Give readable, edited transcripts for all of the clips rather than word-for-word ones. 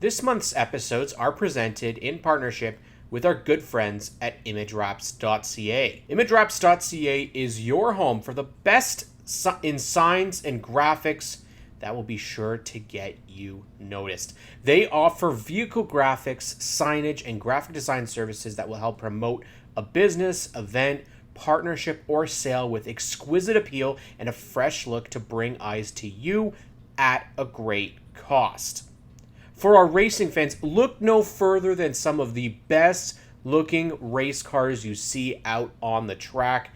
This month's episodes are presented in partnership with our good friends at ImageWraps.ca. ImageWraps.ca is your home for the best in signs and graphics that will be sure to get you noticed. They offer vehicle graphics, signage, and graphic design services that will help promote a business, event, partnership, or sale with exquisite appeal and a fresh look to bring eyes to you at a great cost. For our racing fans, look no further than some of the best looking race cars you see out on the track.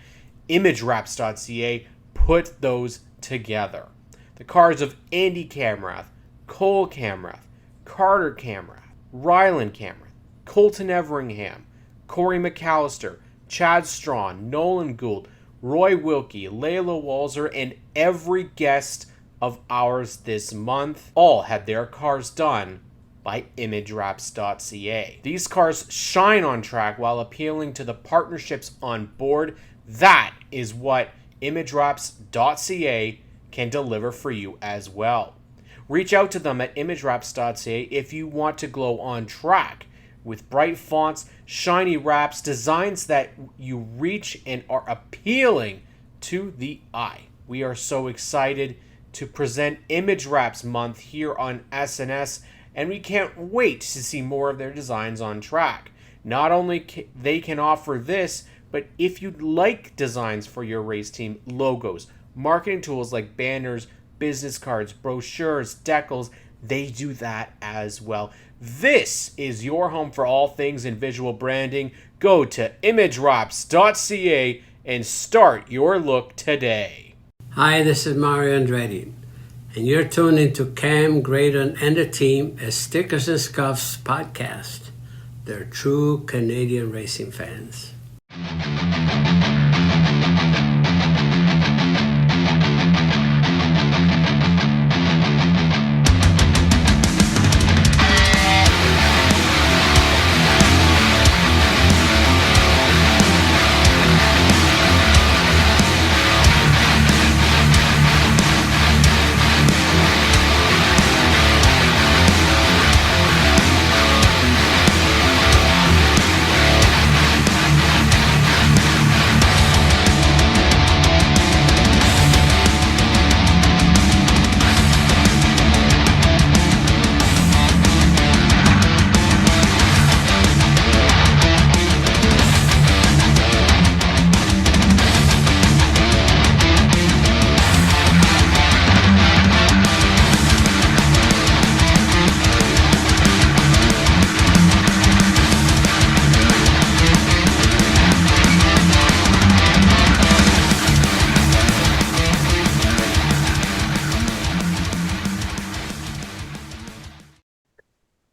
ImageWraps.ca put those together. The cars of Andy Kamrath, Cole Kamrath, Carter Kamrath, Rylan Kamrath, Colton Everingham, Corey McAllister, Chad Strawn, Nolan Gould, Roy Wilkie, Layla Walzer, and every guest of ours this month all had their cars done by ImageWraps.ca. These cars shine on track while appealing to the partnerships on board. That is what ImageWraps.ca can deliver for you as well. Reach out to them at ImageWraps.ca if you want to glow on track with bright fonts, shiny wraps, designs that you reach and are appealing to the eye. We are so excited to present Image Wraps Month here on SNS, and we can't wait to see more of their designs on track. Not only they can offer this, but if you'd like designs for your race team, logos, marketing tools like banners, business cards, brochures, decals, they do that as well. This is your home for all things in visual branding. Go to ImageWraps.ca and start your look today. Hi, this is Mario Andretti, and you're tuned into Cam, Graydon, and the team at Stickers and Scuffs podcast. They're true Canadian racing fans.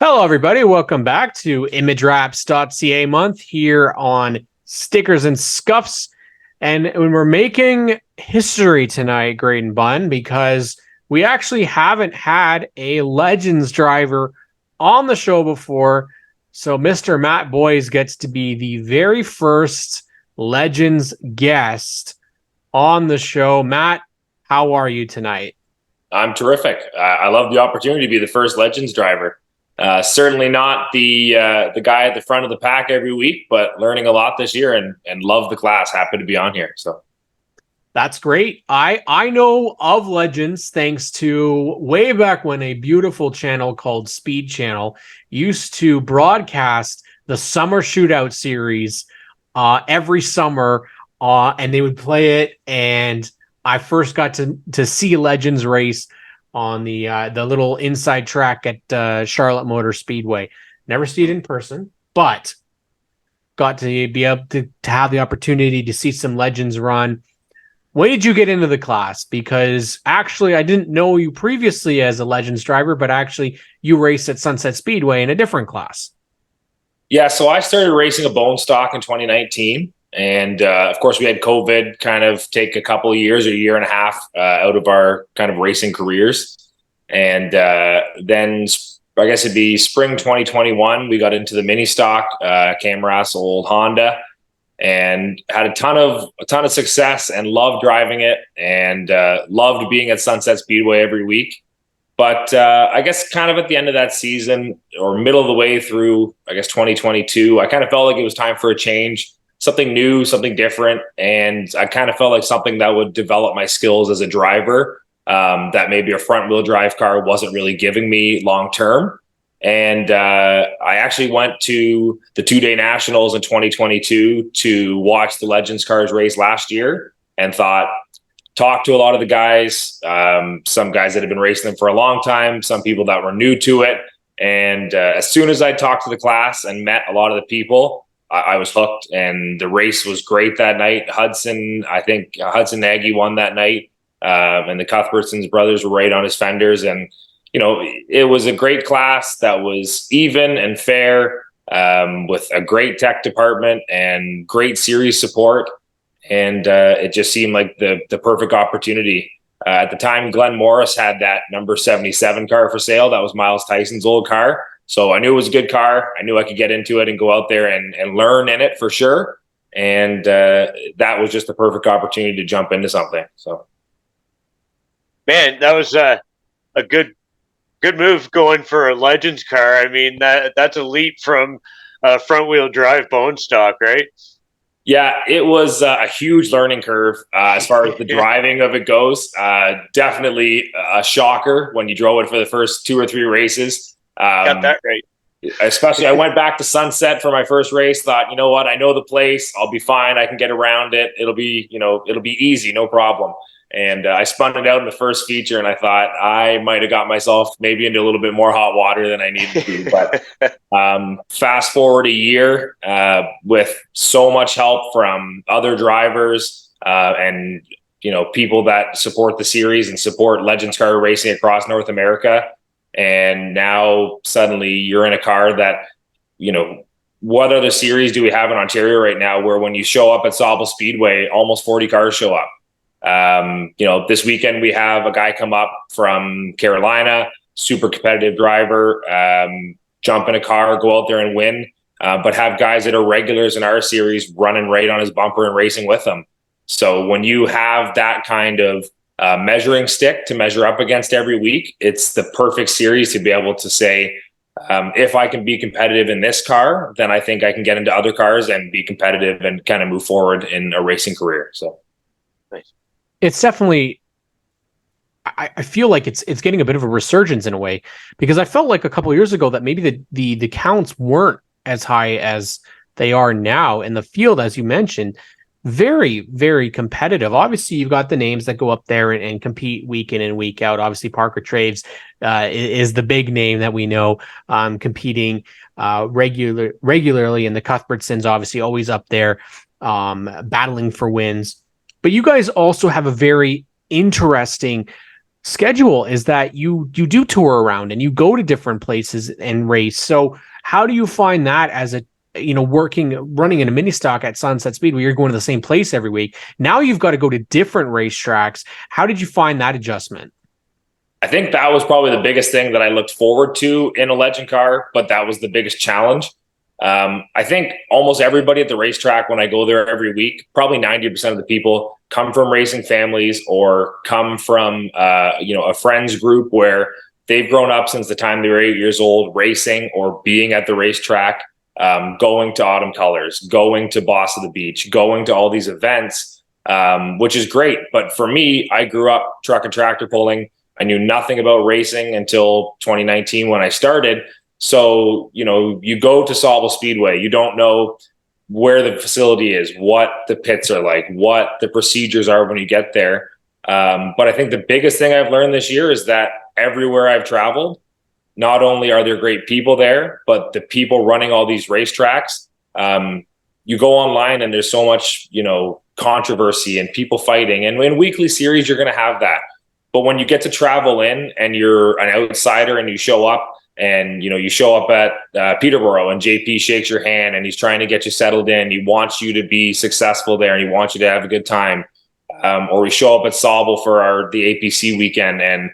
Hello, everybody. Welcome back to ImageWraps.ca month here on Stickers and Scuffs. And we're making history tonight, Graydon Bunn, because we actually haven't had a Legends driver on the show before. So Mr. Matt Boyes gets to be the very first Legends guest on the show. Matt, how are you tonight? I'm terrific. I love the opportunity to be the first Legends driver. Certainly not the guy at the front of the pack every week, but learning a lot this year and love the class. Happy to be on here. So that's great. I know of Legends thanks to way back when a beautiful channel called Speed Channel used to broadcast the Summer Shootout series every summer, and they would play it. And I first got to see Legends race on the little inside track at Charlotte Motor Speedway. Never see it in person, but got to be able to have the opportunity to see some Legends run. When did you get into the class? Because actually, I didn't know you previously as a Legends driver, but actually you raced at Sunset Speedway in a different class. Yeah, so I started racing a bone stock in 2019. And of course, we had COVID kind of take a couple of years or a year and a half out of our kind of racing careers. And then I guess it'd be spring 2021, we got into the mini stock, Kamrath's old Honda, and had a ton of success and loved driving it and loved being at Sunset Speedway every week. But I guess kind of at the end of that season, or middle of the way through, I guess 2022, I kind of felt like it was time for a change, something new, something different. And I kind of felt like something that would develop my skills as a driver, that maybe a front wheel drive car wasn't really giving me long term. And I actually went to the 2-day nationals in 2022 to watch the Legends cars race last year, and talked to a lot of the guys, some guys that have been racing them for a long time, some people that were new to it. And as soon as I talked to the class and met a lot of the people, I was hooked. And the race was great that night. I think Hudson Nagy won that night. And the Cuthbertson's brothers were right on his fenders. And, it was a great class that was even and fair, with a great tech department and great series support. And it just seemed like the perfect opportunity. At the time, Glenn Morris had that number 77 car for sale. That was Miles Tyson's old car. So I knew it was a good car. I knew I could get into it and go out there and learn in it for sure. And that was just the perfect opportunity to jump into something. So, man, that was a good move going for a Legends car. I mean, that's a leap from front wheel drive bone stock, right? Yeah, it was a huge learning curve as far as the driving of it goes. Definitely a shocker when you drove it for the first 2 or 3 races. Got that right. Especially, I went back to Sunset for my first race. Thought, you know what? I know the place. I'll be fine. I can get around it. It'll be easy, no problem. And I spun it out in the first feature, and I thought I might have got myself maybe into a little bit more hot water than I needed to. But fast forward a year, with so much help from other drivers and people that support the series and support Legends car racing across North America. And now suddenly you're in a car that, what other series do we have in Ontario right now where when you show up at Sauble Speedway, almost 40 cars show up? This weekend we have a guy come up from Carolina, super competitive driver, jump in a car, go out there and win, but have guys that are regulars in our series running right on his bumper and racing with them. So when you have that kind of measuring stick to measure up against every week, it's the perfect series to be able to say, if I can be competitive in this car, then I think I can get into other cars and be competitive and kind of move forward in a racing career. So. Nice. It's definitely, I feel like it's getting a bit of a resurgence in a way, because I felt like a couple of years ago that maybe the counts weren't as high as they are now in the field, as you mentioned. Very, very competitive. Obviously, you've got the names that go up there and compete week in and week out. Obviously, Parker Traves is the big name that we know, competing regularly, and the Cuthbertsons obviously always up there, battling for wins. But you guys also have a very interesting schedule, is that you do tour around and you go to different places and race. So how do you find that as a, running in a mini stock at Sunset Speedway, you're going to the same place every week. Now you've got to go to different racetracks. How did you find that adjustment? I think that was probably the biggest thing that I looked forward to in a Legend car, but that was the biggest challenge. I think almost everybody at the racetrack, when I go there every week, probably 90% of the people come from racing families or come from, a friends group where they've grown up since the time they were 8 years old, racing or being at the racetrack, going to Autumn Colors, going to Boss of the Beach, going to all these events, which is great. But for me, I grew up truck and tractor pulling. I knew nothing about racing until 2019 when I started. So, you go to Sauble Speedway, you don't know where the facility is, what the pits are like, what the procedures are when you get there. But I think the biggest thing I've learned this year is that everywhere I've traveled, not only are there great people there, but the people running all these racetracks, you go online and there's so much, controversy and people fighting. And in weekly series, you're going to have that. But when you get to travel in and you're an outsider and you show up, and, you show up at Peterborough and JP shakes your hand and he's trying to get you settled in. He wants you to be successful there and he wants you to have a good time. Or we show up at Sauble for the APC weekend and,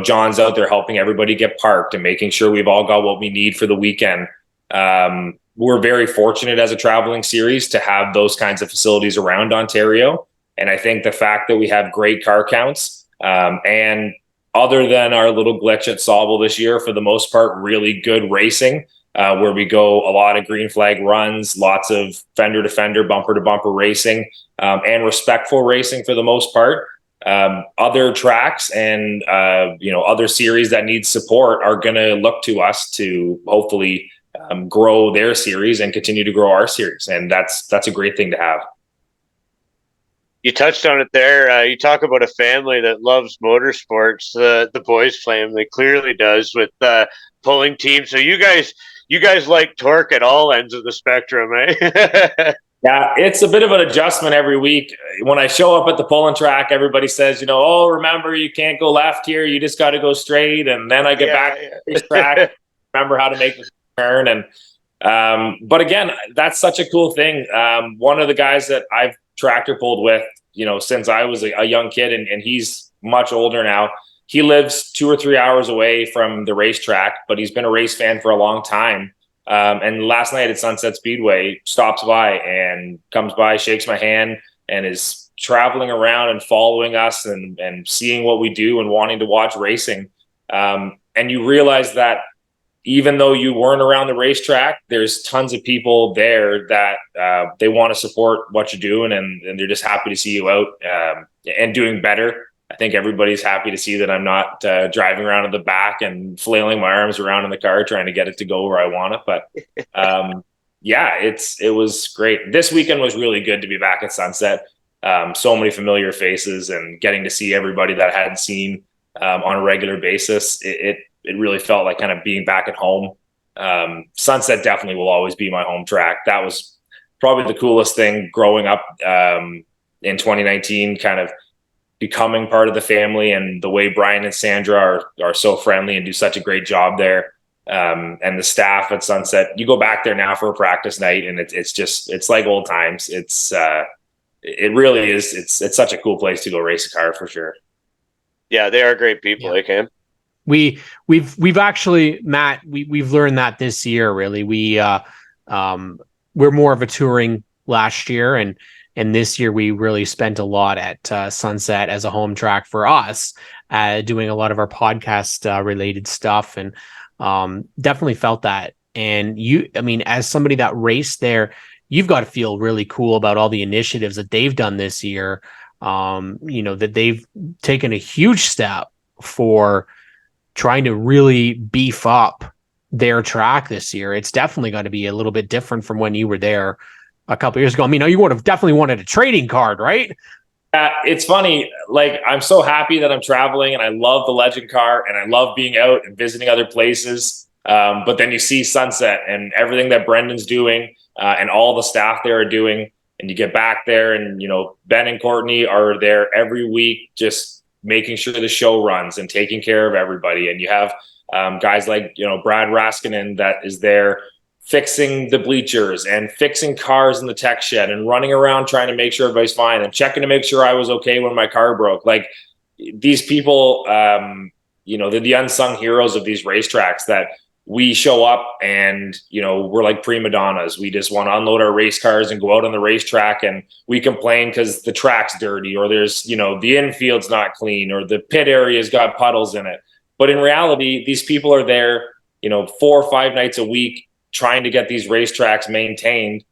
John's out there helping everybody get parked and making sure we've all got what we need for the weekend. We're very fortunate as a traveling series to have those kinds of facilities around Ontario. And I think the fact that we have great car counts and other than our little glitch at Sauble this year, for the most part, really good racing, where we go a lot of green flag runs, lots of fender to fender, bumper to bumper racing, and respectful racing for the most part. Other tracks and other series that need support are going to look to us to hopefully grow their series and continue to grow our series, and that's a great thing to have. You touched on it there. You talk about a family that loves motorsports. The boys family clearly does with pulling teams. So you guys like torque at all ends of the spectrum, eh? Yeah, it's a bit of an adjustment every week. When I show up at the Pullin track, everybody says, oh, remember, you can't go left here. You just got to go straight. And then I get back to the track, remember how to make the turn. And but again, that's such a cool thing. One of the guys that I've tractor pulled with, since I was a young kid, and he's much older now. He lives 2 or 3 hours away from the racetrack, but he's been a race fan for a long time. And last night at Sunset Speedway, stops by and comes by, shakes my hand, and is traveling around and following us and seeing what we do and wanting to watch racing. And you realize that even though you weren't around the racetrack, there's tons of people there that they want to support what you're doing, and they're just happy to see you out and doing better. I think everybody's happy to see that I'm not driving around in the back and flailing my arms around in the car trying to get it to go where I want it. But it was great. This weekend was really good to be back at Sunset. So many familiar faces, and getting to see everybody that I hadn't seen on a regular basis. It really felt like kind of being back at home. Sunset definitely will always be my home track. That was probably the coolest thing growing up in 2019, kind of becoming part of the family, and the way Brian and Sandra are so friendly and do such a great job there. And the staff at Sunset, you go back there now for a practice night, and it's like old times. It really is. It's such a cool place to go race a car for sure. Yeah, they are great people. They can. We've actually, Matt, we've learned that this year. Really, we're more of a touring last year, and this year we really spent a lot at Sunset as a home track for us, doing a lot of our podcast related stuff, and definitely felt that. And as somebody that raced there, you've got to feel really cool about all the initiatives that they've done this year. That they've taken a huge step for trying to really beef up their track this year. It's definitely going to be a little bit different from when you were there a couple years ago. You would have definitely wanted a trading card, right? It's funny. Like, I'm so happy that I'm traveling, and I love the Legend car, and I love being out and visiting other places. But then you see Sunset and everything that Brendan's doing, and all the staff there are doing, and you get back there, and Ben and Courtney are there every week, just making sure the show runs and taking care of everybody. And you have guys like Brad Raskinen that is there fixing the bleachers and fixing cars in the tech shed and running around trying to make sure everybody's fine and checking to make sure I was okay when my car broke. Like, these people, they're the unsung heroes of these racetracks that we show up and, we're like prima donnas. We just want to unload our race cars and go out on the racetrack, and we complain because the track's dirty, or there's, the infield's not clean, or the pit area's got puddles in it. But in reality, these people are there, 4 or 5 nights a week trying to get these racetracks maintained,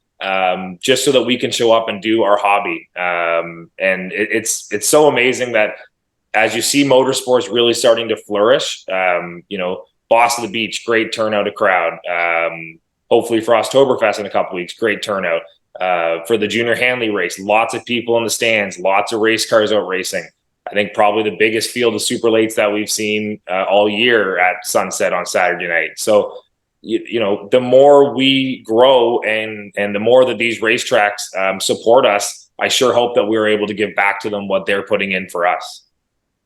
just so that we can show up and do our hobby. And it's so amazing that as you see motorsports really starting to flourish, Boss of the Beach, great turnout of crowd. Hopefully for Oktoberfest in a couple weeks, great turnout. For the Junior Hanley race, lots of people in the stands, lots of race cars out racing. I think probably the biggest field of super lates that we've seen all year at Sunset on Saturday night. So, the more we grow and the more that these racetracks support us, I sure hope that we're able to give back to them what they're putting in for us.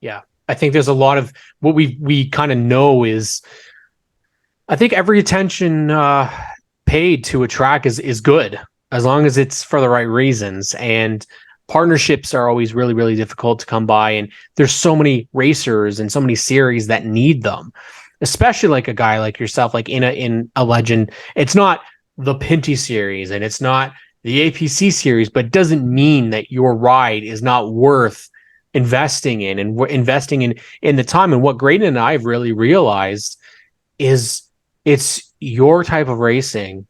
Yeah. I think there's a lot of what we kind of know is, I think every attention paid to a track is good, as long as it's for the right reasons. And partnerships are always really, really difficult to come by. And there's so many racers and so many series that need them, especially like a guy like yourself, like in a Legend. It's not the Pinty series and it's not the APC series, but it doesn't mean that your ride is not worth investing in, and we're investing in the time. And what Graydon and I have really realized is it's your type of racing.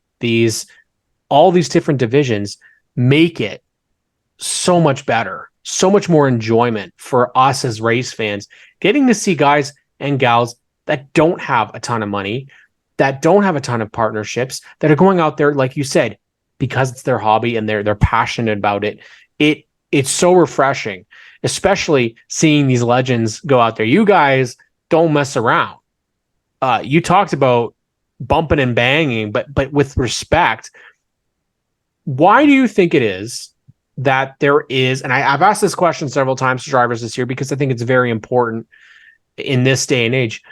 All these different divisions make it so much better, so much more enjoyment for us as race fans, getting to see guys and gals that don't have a ton of money, that don't have a ton of partnerships, that are going out there, like you said, because it's their hobby and they're passionate about it. It's so refreshing, especially seeing these legends go out there. You guys don't mess around. You talked about bumping and banging, but with respect. Why do you think it is that there is, and I've asked this question several times to drivers this year because I think it's very important in this day and age.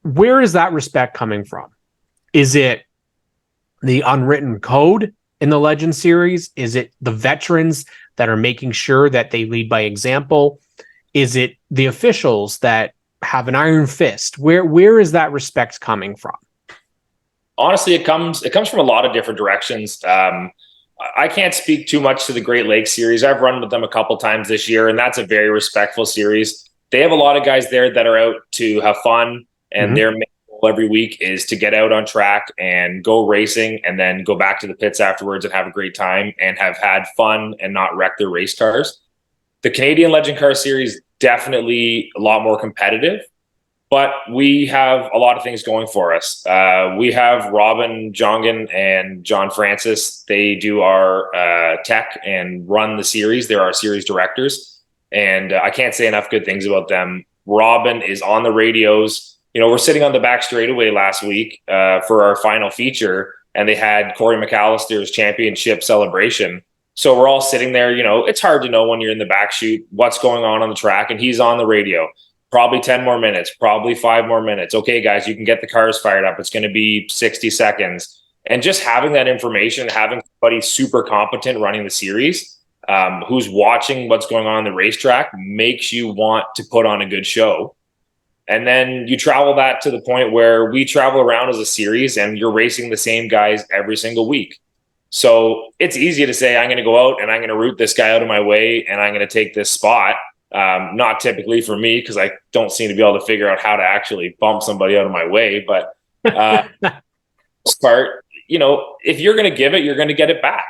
Where is that respect coming from? Is it the unwritten code in the Legend series? Is it the veterans that are making sure that they lead by example? Is it the officials that have an iron fist? Where is that respect coming from? Honestly, it comes from a lot of different directions. I can't speak too much to the Great Lakes series. I've run with them a couple times this year, and that's a very respectful series. They have a lot of guys there that are out to have fun, and their main goal every week is to get out on track and go racing and then go back to the pits afterwards and have a great time and have had fun and not wreck their race cars. The Canadian Legend Car Series, definitely a lot more competitive. But we have a lot of things going for us. We have Robin Jongen and John Francis. They do our tech and run the series. They're our series directors. And I can't say enough good things about them. Robin is on the radios. We're sitting on the back straightaway last week for our final feature, and they had Corey McAllister's championship celebration. So we're all sitting there. It's hard to know when you're in the back chute what's going on the track, and he's on the radio. Probably 10 more minutes, probably 5 more minutes. Okay, guys, you can get the cars fired up. It's going to be 60 seconds. And just having that information, having somebody super competent running the series, who's watching what's going on the racetrack, makes you want to put on a good show. And then you travel that to the point where we travel around as a series and you're racing the same guys every single week. So it's easy to say, I'm going to go out and I'm going to route this guy out of my way and I'm going to take this spot. Not typically for me, because I don't seem to be able to figure out how to actually bump somebody out of my way. But part, if you're going to give it, you're going to get it back.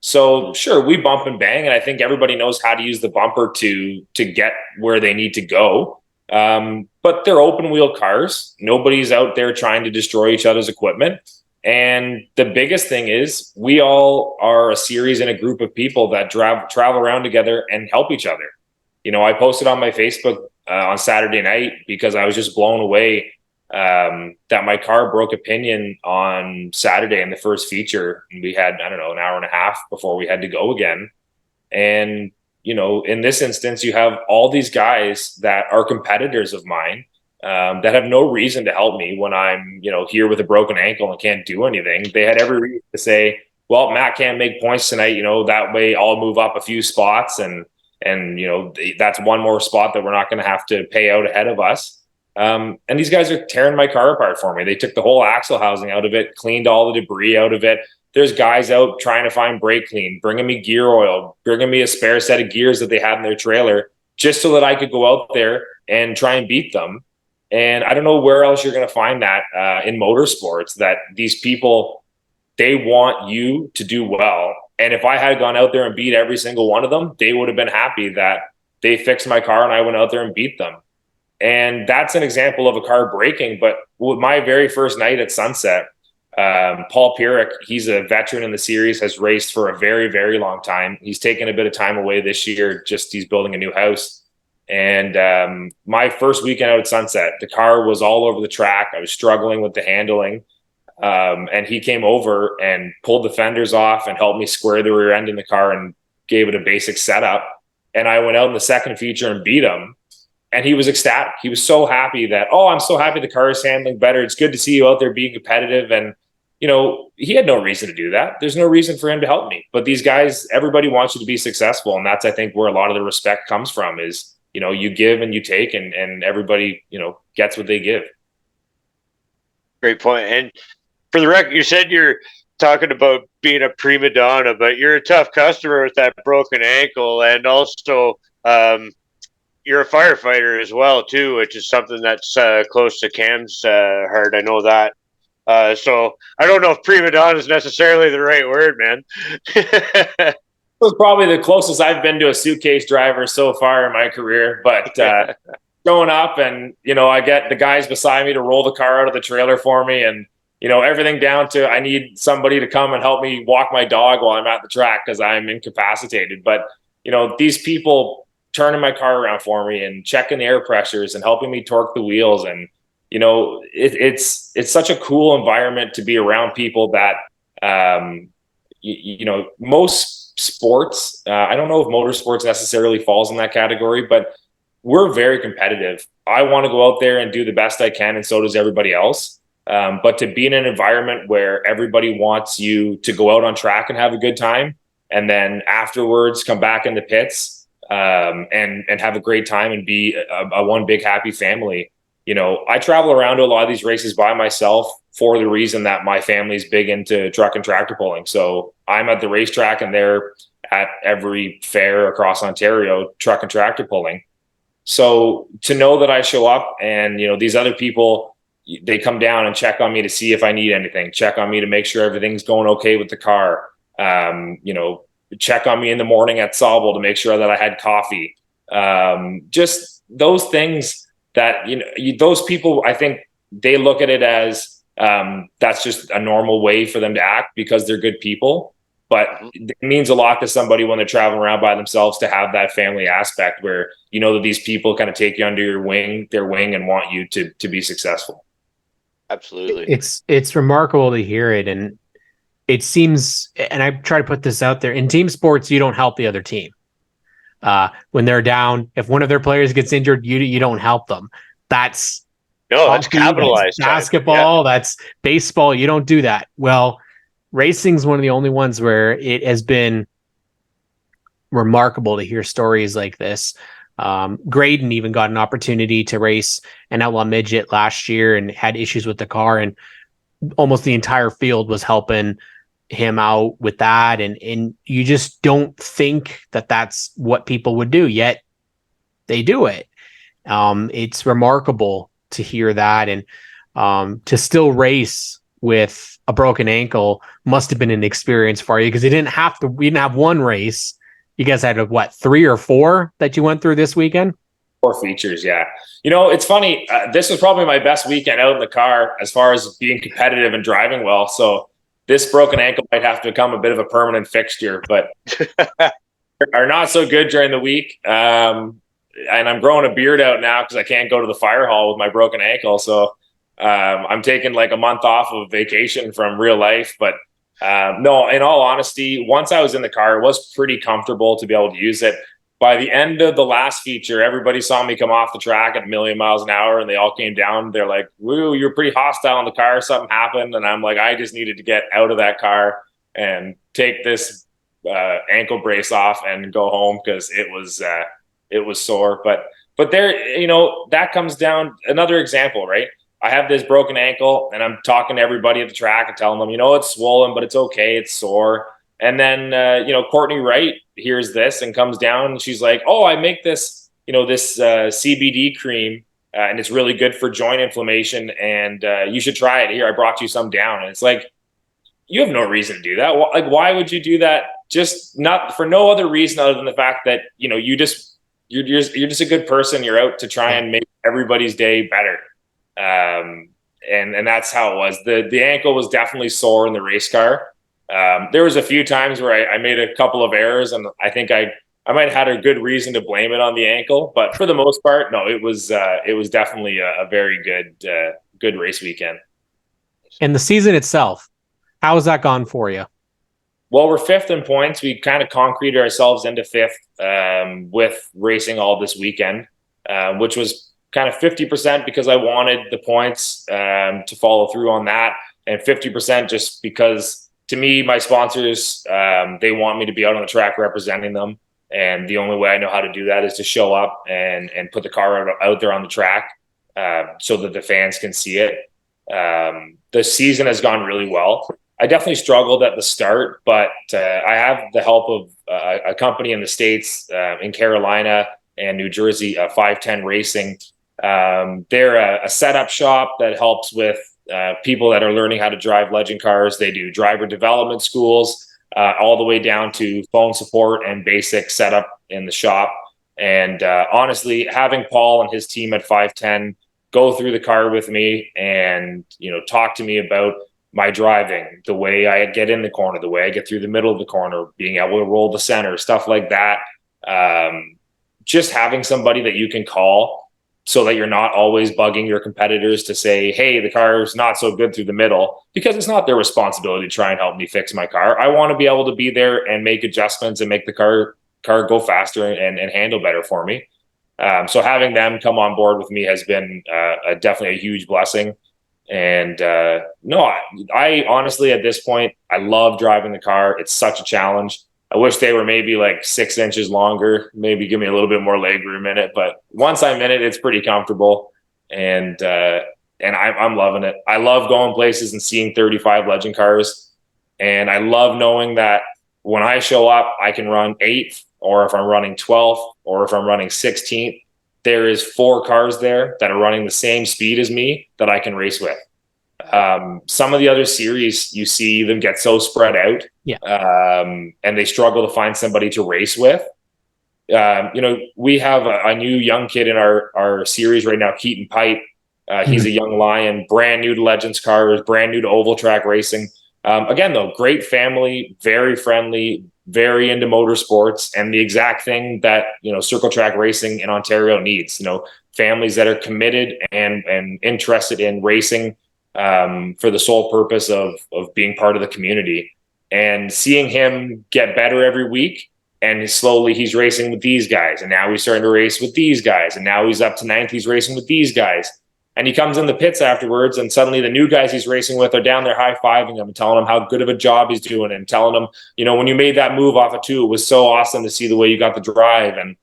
So sure, we bump and bang, and I think everybody knows how to use the bumper to get where they need to go. But they're open wheel cars. Nobody's out there trying to destroy each other's equipment. And the biggest thing is we all are a series and a group of people that travel around together and help each other. I posted on my Facebook on Saturday night because I was just blown away that my car broke a pinion on Saturday in the first feature. And we had, an hour and a half before we had to go again. And, in this instance, you have all these guys that are competitors of mine that have no reason to help me when I'm, here with a broken ankle and can't do anything. They had every reason to say, well, Matt can't make points tonight. That way I'll move up a few spots and that's one more spot that we're not going to have to pay out ahead of us. And these guys are tearing my car apart for me. They took the whole axle housing out of it, cleaned all the debris out of it. There's guys out trying to find brake clean, bringing me gear oil, bringing me a spare set of gears that they had in their trailer just so that I could go out there and try and beat them. And I don't know where else you're going to find that in motorsports, that these people, they want you to do well. And if I had gone out there and beat every single one of them, they would have been happy that they fixed my car and I went out there and beat them. And that's an example of a car breaking. But with my very first night at Sunset, Paul Pierrick, he's a veteran in the series, has raced for a very, very long time. He's taken a bit of time away this year. He's building a new house. And my first weekend out at Sunset, the car was all over the track. I was struggling with the handling. And he came over and pulled the fenders off and helped me square the rear end in the car and gave it a basic setup. And I went out in the second feature and beat him. And he was ecstatic. He was so happy that, I'm so happy the car is handling better. It's good to see you out there being competitive. And, he had no reason to do that. There's no reason for him to help me. But these guys, everybody wants you to be successful. And that's, I think, where a lot of the respect comes from is, you give and you take and everybody, gets what they give. Great point. And for the record, you said you're talking about being a prima donna, but you're a tough customer with that broken ankle. And also, you're a firefighter as well too, which is something that's close to Cam's heart. I know that. So I don't know if prima donna is necessarily the right word, man. Was probably the closest I've been to a suitcase driver so far in my career. But showing up and, I get the guys beside me to roll the car out of the trailer for me, and, everything down to I need somebody to come and help me walk my dog while I'm at the track because I'm incapacitated. But, these people turning my car around for me and checking the air pressures and helping me torque the wheels. And, it's such a cool environment to be around people that, most sports, I don't know if motorsports necessarily falls in that category, but we're very competitive. I want to go out there and do the best I can, and so does everybody else. But to be in an environment where everybody wants you to go out on track and have a good time, and then afterwards come back in the pits and have a great time and be a one big happy family. I travel around to a lot of these races by myself for the reason that my family's big into truck and tractor pulling. So I'm at the racetrack and they're at every fair across Ontario, truck and tractor pulling. So to know that I show up and, these other people, they come down and check on me to see if I need anything, check on me to make sure everything's going okay with the car. Check on me in the morning at Sauble to make sure that I had coffee. Just those things that, those people, I think they look at it as, that's just a normal way for them to act because they're good people. But it means a lot to somebody when they're traveling around by themselves to have that family aspect where that these people kind of take you under their wing and want you to be successful. Absolutely. It's remarkable to hear it. And it seems, and I try to put this out there, in team sports, you don't help the other team. When they're down, if one of their players gets injured, you don't help them. That's capitalized. That's basketball. Yeah. That's baseball. You don't do that. Well, racing's one of the only ones where it has been remarkable to hear stories like this. Graydon even got an opportunity to race an outlaw midget last year and had issues with the car, and almost the entire field was helping him out with that. And you just don't think that that's what people would do, yet they do it. It's remarkable to hear that. And to still race with a broken ankle must have been an experience for you, because we didn't have one race. You guys had 3 or 4 that you went through this weekend? 4 features. Yeah. It's funny. This was probably my best weekend out in the car as far as being competitive and driving well. So this broken ankle might have to become a bit of a permanent fixture, but are not so good during the week. And I'm growing a beard out now because I can't go to the fire hall with my broken ankle. So I'm taking like a month off of vacation from real life. But no, in all honesty, once I was in the car, it was pretty comfortable to be able to use it. By the end of the last feature, everybody saw me come off the track at 1,000,000 miles an hour, and they all came down. They're like, "Woo, you're pretty hostile in the car. Something happened." And I'm like, I just needed to get out of that car and take this ankle brace off and go home because it was sore. But there, that comes down another example, right? I have this broken ankle and I'm talking to everybody at the track and telling them, it's swollen, but it's okay. It's sore. And then, Courtney Wright hears this and comes down and she's like, "Oh, I make this, this CBD cream and it's really good for joint inflammation and you should try it. Here, I brought you some down." And it's like, you have no reason to do that. Like, why would you do that? Just not for no other reason other than the fact that, you're just a good person. You're out to try and make everybody's day better. And that's how it was. The ankle was definitely sore in the race car. There was a few times where I made a couple of errors, and I think I might have had a good reason to blame it on the ankle, but for the most part, no, it was definitely a very good race weekend. And the season itself, how has that gone for you? Well, we're 5th in points. We kind of concreted ourselves into 5th with racing all this weekend, which was kind of 50% because I wanted the points to follow through on that, and 50% just because, to me, my sponsors, they want me to be out on the track representing them. And the only way I know how to do that is to show up and put the car out there on the track so that the fans can see it. The season has gone really well. I definitely struggled at the start, but I have the help of a company in the States, in Carolina, and New Jersey, 510 Racing. They're a setup shop that helps with people that are learning how to drive legend cars. They do driver development schools, all the way down to phone support and basic setup in the shop. And honestly, having Paul and his team at 510 go through the car with me and, talk to me about my driving, the way I get in the corner, the way I get through the middle of the corner, being able to roll the center, stuff like that. Just having somebody that you can call so that you're not always bugging your competitors to say, hey, the car's not so good through the middle, because it's not their responsibility to try and help me fix my car. I want to be able to be there and make adjustments and make the car go faster and handle better for me. So having them come on board with me has been definitely a huge blessing. And I honestly, at this point, I love driving the car. It's such a challenge. I wish they were maybe like 6 inches longer, maybe give me a little bit more leg room in it. But once I'm in it, it's pretty comfortable. And I'm loving it. I love going places and seeing 35 legend cars. And I love knowing that when I show up, I can run 8th, or if I'm running 12th, or if I'm running 16th, there is 4 cars there that are running the same speed as me that I can race with. Some of the other series, you see them get so spread out, and they struggle to find somebody to race with. We have a new young kid in our series right now, Keaton Pipe. He's a young lion, brand new to Legends cars, brand new to oval track racing. Again, though, great family, very friendly, very into motorsports, and the exact thing that, circle track racing in Ontario needs. Families that are committed and interested in racing for the sole purpose of being part of the community. And seeing him get better every week, and slowly he's racing with these guys, and now he's starting to race with these guys, and now he's up to 9th, he's racing with these guys. And he comes in the pits afterwards, and suddenly the new guys he's racing with are down there high-fiving him and telling him how good of a job he's doing, and telling him, when you made that move off of 2, it was so awesome to see the way you got the drive. And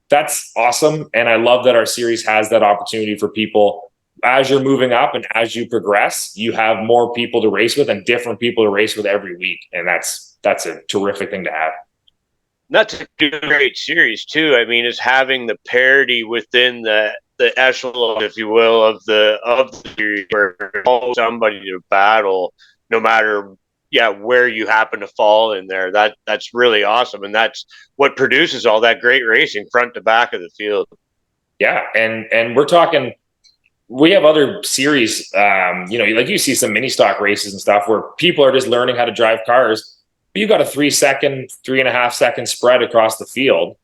that's awesome. And I love that our series has that opportunity for people. As you're moving up and as you progress, you have more people to race with and different people to race with every week. And that's a terrific thing to have. That's a great series too. I mean, is having the parity within the echelon, if you will, of the series, where somebody to battle, no matter where you happen to fall in there. That's really awesome, and that's what produces all that great racing front to back of the field. Yeah, and we're talking. We have other series, like you see some mini stock races and stuff where people are just learning how to drive cars. You got a 3.5 second spread across the field.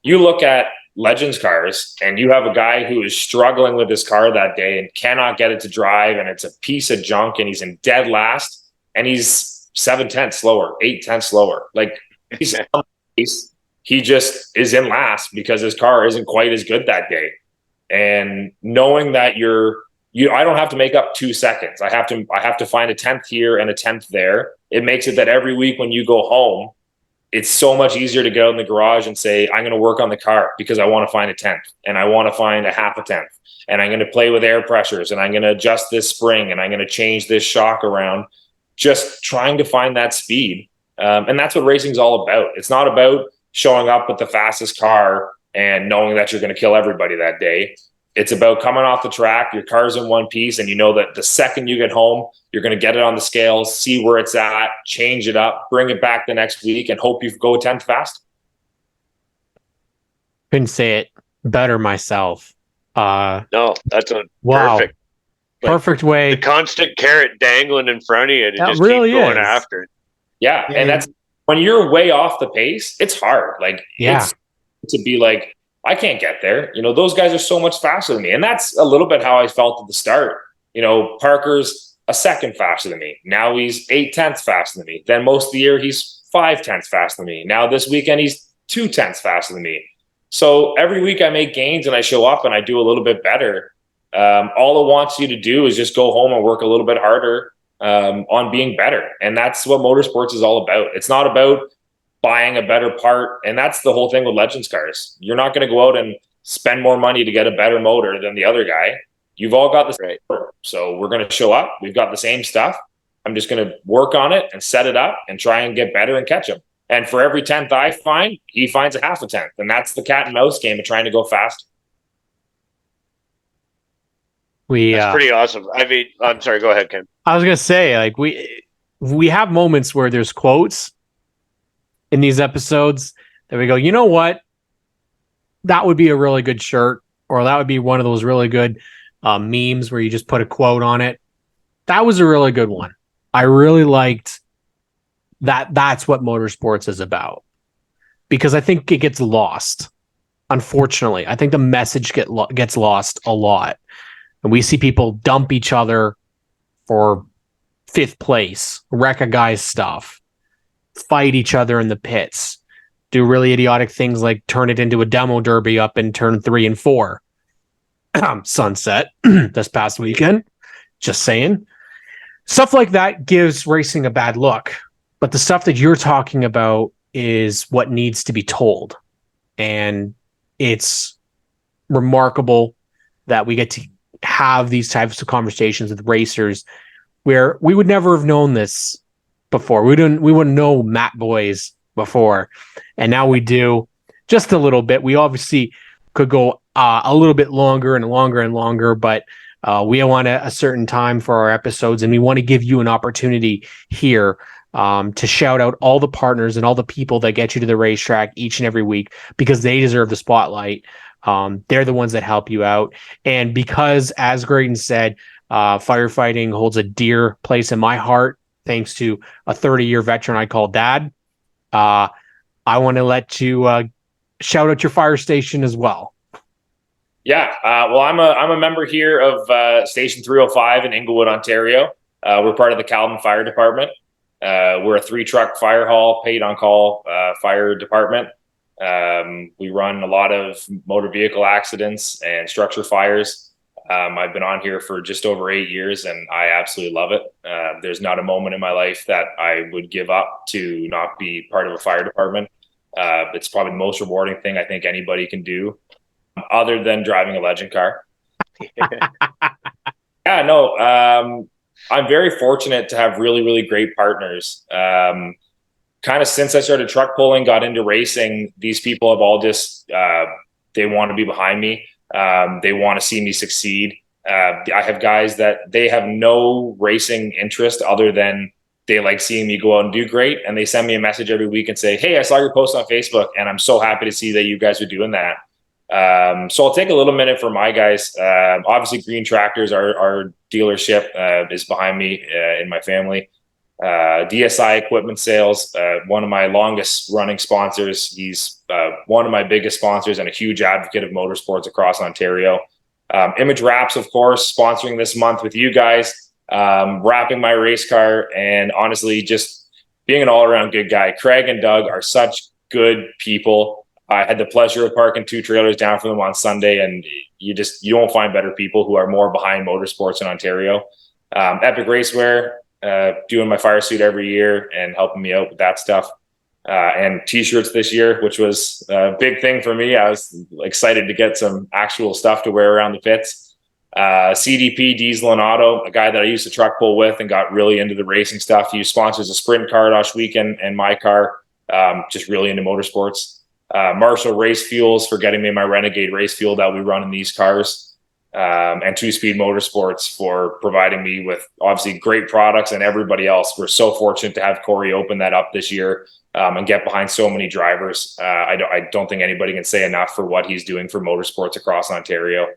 You look at Legends cars and you have a guy who is struggling with his car that day and cannot get it to drive, and it's a piece of junk, and he's in dead last, and he's 7/10 slower, 8/10 slower. Like he just is in last because his car isn't quite as good that day. And knowing that I don't have to make up 2 seconds. I have to find a 10th here and a 10th there. It makes it that every week when you go home, it's so much easier to go in the garage and say, I'm going to work on the car because I want to find a 10th, and I want to find a half a 10th, and I'm going to play with air pressures, and I'm going to adjust this spring, and I'm going to change this shock around, just trying to find that speed. And that's what racing's all about. It's not about showing up with the fastest car and knowing that you're going to kill everybody that day. It's about coming off the track, your car's in one piece, and you know that the second you get home, you're going to get it on the scales, see where it's at, change it up, bring it back the next week, and hope you go a 10th fast. Couldn't say it better myself. No, that's wow. Perfect. Perfect way. The constant carrot dangling in front of you to just really keep going is. after it. Yeah, and that's when you're way off the pace, it's hard. It's to be like, I can't get there. Those guys are so much faster than me. And that's a little bit how I felt at the start. Parker's a second faster than me. Now he's 8/10 faster than me. Then most of the year, he's 5/10 faster than me. Now this weekend, he's 2/10 faster than me. So every week I make gains and I show up and I do a little bit better. All it wants you to do is just go home and work a little bit harder on being better. And that's what motorsports is all about. It's not about buying a better part. And that's the whole thing with Legends cars. You're not going to go out and spend more money to get a better motor than the other guy. You've all got the same motor. So we're going to show up. We've got the same stuff. I'm just going to work on it and set it up and try and get better and catch them. And for every 10th I find, he finds a half a 10th. And that's the cat and mouse game of trying to go fast. That's pretty awesome. I mean, I'm sorry, go ahead, Ken. I was going to say, like, we have moments where there's quotes in these episodes that we go, you know what? That would be a really good shirt, or that would be one of those really good memes where you just put a quote on it. That was a really good one. I really liked that. That's what motorsports is about, because I think it gets lost. Unfortunately, I think the message gets lost a lot, and we see people dump each other for 5th place, wreck a guy's stuff, fight each other in the pits, do really idiotic things like turn it into a demo derby up in turn 3 and 4. Sunset this past weekend. Just saying. Stuff like that gives racing a bad look. But the stuff that you're talking about is what needs to be told. And it's remarkable that we get to have these types of conversations with racers where we would never have known this before. We wouldn't know Matt Boys before, and now we do just a little bit. We obviously could go a little bit longer and longer and longer, but we want a certain time for our episodes, and we want to give you an opportunity here to shout out all the partners and all the people that get you to the racetrack each and every week, because they deserve the spotlight. They're the ones that help you out. And because, as Graydon said, firefighting holds a dear place in my heart, thanks to a 30-year veteran I call Dad, I want to let you shout out your fire station as well. Yeah, well, I'm a member here of Station 305 in Inglewood, Ontario. We're part of the Calvin Fire Department. We're a 3-truck fire hall, paid on call fire department. We run a lot of motor vehicle accidents and structure fires. I've been on here for just over 8 years, and I absolutely love it. There's not a moment in my life that I would give up to not be part of a fire department. It's probably the most rewarding thing I think anybody can do, other than driving a legend car. Yeah, no, I'm very fortunate to have really, really great partners. Kind of since I started truck pulling, got into racing, these people have all just, they want to be behind me. They want to see me succeed. I have guys that they have no racing interest other than they like seeing me go out and do great. And they send me a message every week and say, hey, I saw your post on Facebook, and I'm so happy to see that you guys are doing that. So I'll take a little minute for my guys. Obviously, Green Tractors, our dealership, is behind me in my family. DSI Equipment Sales, one of my longest running sponsors. He's one of my biggest sponsors and a huge advocate of motorsports across Ontario. ImageWraps, of course, sponsoring this month with you guys, wrapping my race car, and honestly, just being an all-around good guy. Craig and Doug are such good people. I had the pleasure of parking 2 trailers down for them on Sunday, and you won't find better people who are more behind motorsports in Ontario. Epic Racewear, doing my fire suit every year and helping me out with that stuff. And t-shirts this year, which was a big thing for me. I was excited to get some actual stuff to wear around the pits. CDP Diesel and Auto, a guy that I used to truck pull with and got really into the racing stuff. He sponsors a sprint car last weekend and my car, just really into motorsports. Marshall Race Fuels for getting me my Renegade race fuel that we run in these cars. And Two Speed Motorsports for providing me with obviously great products, and everybody else. We're so fortunate to have Corey open that up this year and get behind so many drivers. I don't think anybody can say enough for what he's doing for motorsports across Ontario.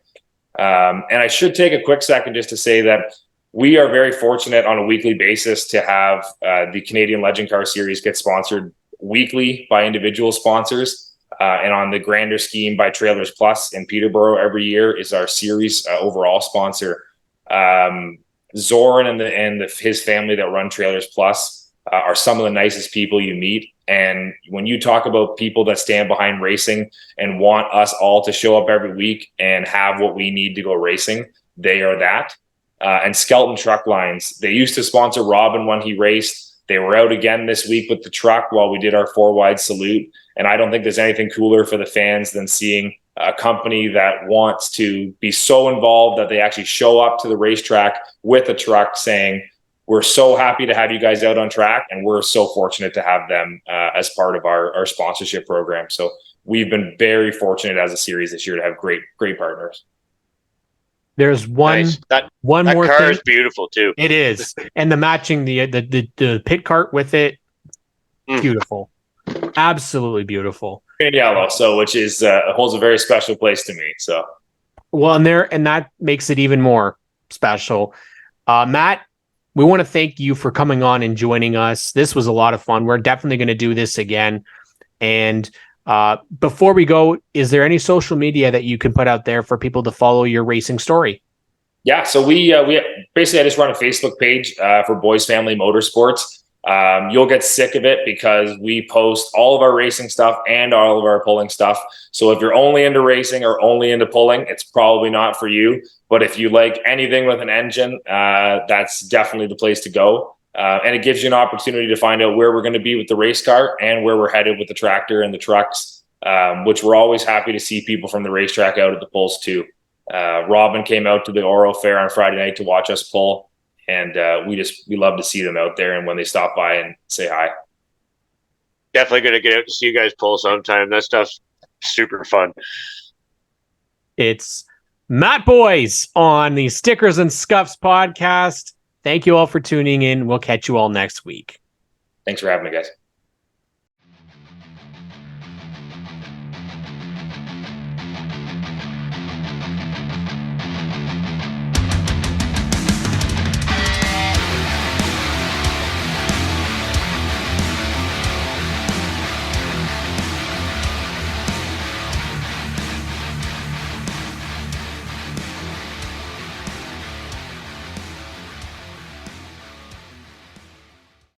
And I should take a quick second just to say that we are very fortunate on a weekly basis to have the Canadian Legend Car Series get sponsored weekly by individual sponsors. And on the grander scheme by Trailers Plus in Peterborough every year is our series overall sponsor. Zoran and his family that run Trailers Plus are some of the nicest people you meet. And when you talk about people that stand behind racing and want us all to show up every week and have what we need to go racing, they are that. And Skelton Truck Lines, they used to sponsor Robin when he raced. They were out again this week with the truck while we did our 4-wide salute. And I don't think there's anything cooler for the fans than seeing a company that wants to be so involved that they actually show up to the racetrack with a truck saying, we're so happy to have you guys out on track, and we're so fortunate to have them as part of our sponsorship program. So we've been very fortunate as a series this year to have great partners. There's one more car thing. Is beautiful too. It is, and the matching the pit cart with it, beautiful, absolutely beautiful. In yellow, so which is holds a very special place to me. So well, and that makes it even more special. Matt, we want to thank you for coming on and joining us. This was a lot of fun. We're definitely going to do this again. And before we go, is there any social media that you can put out there for people to follow your racing story? Yeah, so we basically, I just run a Facebook page for Boys Family Motorsports. You'll get sick of it because we post all of our racing stuff and all of our pulling stuff. So if you're only into racing or only into pulling, it's probably not for you. But if you like anything with an engine, that's definitely the place to go. And it gives you an opportunity to find out where we're going to be with the race car and where we're headed with the tractor and the trucks, which we're always happy to see people from the racetrack out at the pulls too. Robin came out to the Oro Fair on Friday night to watch us pull. And we love to see them out there and when they stop by and say hi. Definitely going to get out to see you guys pull sometime. That stuff's super fun. It's Matt Boys on the Stickers and Scuffs podcast. Thank you all for tuning in. We'll catch you all next week. Thanks for having me, guys.